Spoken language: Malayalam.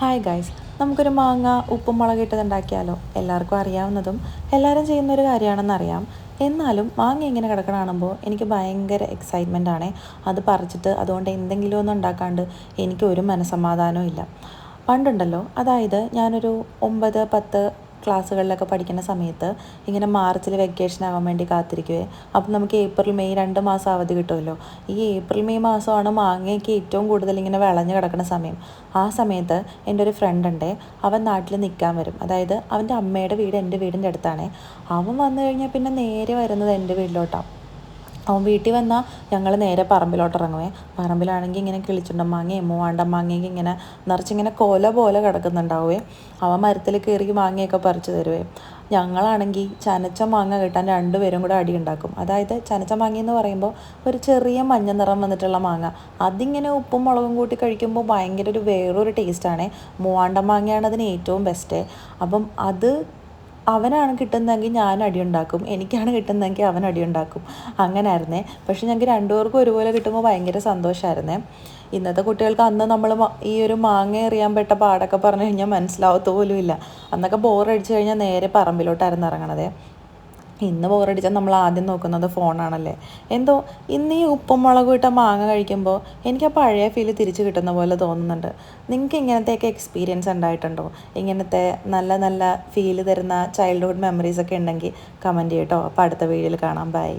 ഹായ് ഗൈസ്, നമുക്കൊരു മാങ്ങ ഉപ്പും മുളകിട്ടത് ഉണ്ടാക്കിയാലോ? എല്ലാവർക്കും അറിയാവുന്നതും എല്ലാവരും ചെയ്യുന്നൊരു കാര്യമാണെന്നറിയാം. എന്നാലും മാങ്ങ ഇങ്ങനെ കിടക്കണ കാണുമ്പോൾ എനിക്ക് ഭയങ്കര എക്സൈറ്റ്മെൻ്റ് ആണ്. അത് പറിച്ചിട്ട് അതുകൊണ്ട് എന്തെങ്കിലും ഒന്നും ഉണ്ടാക്കാണ്ട് എനിക്കൊരു മനസ്സമാധാനവും ഇല്ല. പണ്ടുണ്ടല്ലോ, അതായത് ഞാനൊരു 9-10 ക്ലാസ്സുകളിലൊക്കെ പഠിക്കുന്ന സമയത്ത് ഇങ്ങനെ മാർച്ചിൽ വെക്കേഷൻ ആവാൻ വേണ്ടി കാത്തിരിക്കുവേ. അപ്പം നമുക്ക് ഏപ്രിൽ മെയ് 2 മാസം അവധി കിട്ടുമല്ലോ. ഈ ഏപ്രിൽ മെയ് മാസമാണ് മാങ്ങയ്ക്ക് ഏറ്റവും കൂടുതൽ ഇങ്ങനെ വിളഞ്ഞ് കിടക്കുന്ന സമയം. ആ സമയത്ത് എൻ്റെ ഒരു ഫ്രണ്ട് ഉണ്ട്, അവൻ നാട്ടിൽ നിൽക്കാൻ വരും. അതായത് അവൻ്റെ അമ്മയുടെ വീട് എൻ്റെ വീടിൻ്റെ അടുത്താണ്. അവൻ വന്നു കഴിഞ്ഞാൽ പിന്നെ നേരെ വരുന്നത് എൻ്റെ വീട്ടിലോട്ടാണ്. അവൻ വീട്ടിൽ വന്നാൽ ഞങ്ങൾ നേരെ പറമ്പിലോട്ട് ഇറങ്ങുവേ. പറമ്പിലാണെങ്കിൽ ഇങ്ങനെ കിളിച്ചുണ്ടൻ മാങ്ങയും മൂവാണ്ടൻ മാങ്ങയൊക്കെ ഇങ്ങനെ നിറച്ചിങ്ങനെ കൊല പോലെ കിടക്കുന്നുണ്ടാവുമേ. അവൻ മരത്തിൽ കയറി മാങ്ങയൊക്കെ പറിച്ചു തരുവേ. ഞങ്ങളാണെങ്കിൽ ചനച്ച മാങ്ങ കിട്ടാൻ രണ്ടുപേരും കൂടെ അടിയുണ്ടാക്കും. അതായത് ചനച്ച മാങ്ങ എന്ന് പറയുമ്പോൾ ഒരു ചെറിയ മഞ്ഞ നിറം വന്നിട്ടുള്ള മാങ്ങ, അതിങ്ങനെ ഉപ്പും മുളകും കൂട്ടി കഴിക്കുമ്പോൾ ഭയങ്കര വേറൊരു ടേസ്റ്റാണ്. മൂവാണ്ടൻ മാങ്ങയാണ് അതിന് ഏറ്റവും ബെസ്റ്റ്. അപ്പം അത് അവനാണ് കിട്ടുന്നതെങ്കിൽ ഞാൻ അടിയുണ്ടാക്കും, എനിക്കാണ് കിട്ടുന്നതെങ്കിൽ അവൻ അടിയുണ്ടാക്കും. അങ്ങനെയായിരുന്നേ. പക്ഷെ ഞങ്ങൾക്ക് രണ്ടുപേർക്കും ഒരുപോലെ കിട്ടുമ്പോൾ ഭയങ്കര സന്തോഷമായിരുന്നേ. ഇന്നത്തെ കുട്ടികൾക്ക് അന്ന് നമ്മൾ ഈ ഒരു മാങ്ങ എറിയാൻ പെട്ട പാടൊക്കെ പറഞ്ഞു കഴിഞ്ഞാൽ മനസ്സിലാവത്ത പോലും ഇല്ല. അന്നൊക്കെ ബോറടിച്ച് കഴിഞ്ഞാൽ നേരെ പറമ്പിലോട്ടായിരുന്നു ഇറങ്ങണതേ. ഇന്ന് ബോറടിച്ചാൽ നമ്മൾ ആദ്യം നോക്കുന്നത് ഫോണാണല്ലേ. എന്തോ ഇന്ന് ഈ ഉപ്പും മുളകും ഇട്ട മാങ്ങ കഴിക്കുമ്പോൾ എനിക്ക് ആ പഴയ ഫീല് തിരിച്ച് കിട്ടുന്ന പോലെ തോന്നുന്നുണ്ട്. നിങ്ങൾക്ക് ഇങ്ങനത്തെയൊക്കെ എക്സ്പീരിയൻസ് ഉണ്ടായിട്ടുണ്ടോ? ഇങ്ങനത്തെ നല്ല നല്ല ഫീല് തരുന്ന ചൈൽഡ്ഹുഡ് മെമ്മറീസൊക്കെ ഉണ്ടെങ്കിൽ കമൻറ്റ് ചെയ്യട്ടോ. അപ്പോൾ അടുത്ത വീഡിയോയിൽ കാണാം. ബൈ.